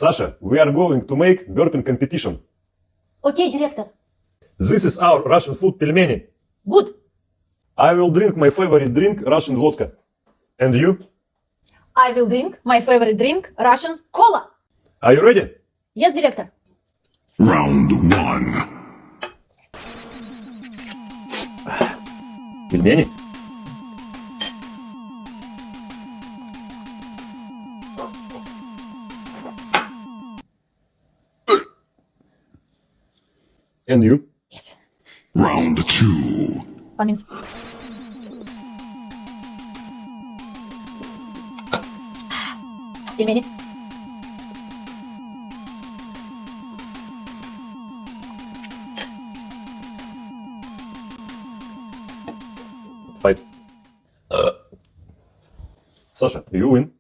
Sasha, we are going to make burping competition. Окей, директор. This is our Russian food pelmeni. Good. I will drink my favorite drink, Russian vodka. And you? I will drink my favorite drink, Russian cola. Are you ready? Yes, директор. Round one. Пельмени? And you? Yes. Round two. 1 minute. Пельмени. Fight. Sasha, you win.